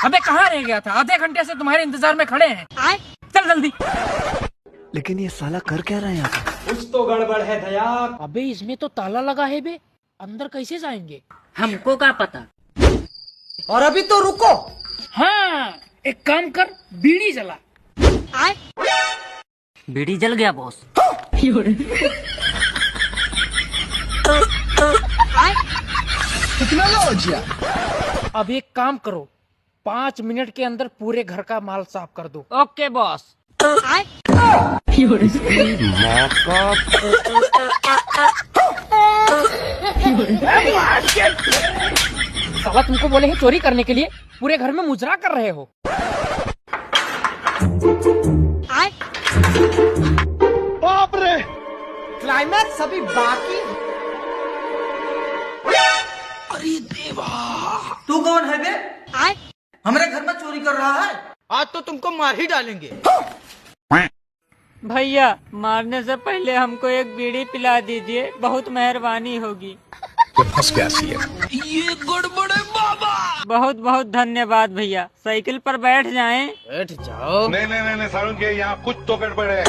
अबे कहाँ रह गया था? आधे घंटे से तुम्हारे इंतजार में खड़े हैं। चल जल्दी। लेकिन ये साला कर क्या रहा है यहाँ पे? कुछ तो गड़बड़ है दया। अबे इसमें तो ताला लगा है बे, अंदर कैसे जाएंगे? हमको क्या पता। और अभी तो रुको। हाँ, एक काम कर, बीड़ी जला। बीड़ी जल गया बॉस। अब एक काम करो, 5 मिनट के अंदर पूरे घर का माल साफ कर दो। Okay boss. साला तुमको बोले हैं चोरी करने के लिए, पूरे घर में मुजरा कर रहे हो। बाप रे, क्लाइमैक्स अभी बाकी। अरे देवा, तू कौन है बे? हमारे घर में चोरी कर रहा है? आज तो तुमको मार ही डालेंगे। भैया मारने से पहले हमको एक बीड़ी पिला दीजिए, बहुत मेहरबानी होगी। ये गड़बड़ है बाबा। बहुत बहुत धन्यवाद भैया। साइकिल पर बैठ जाएं। बैठ जाओ। नहीं सारुण के यहाँ कुछ तो गड़बड़ है।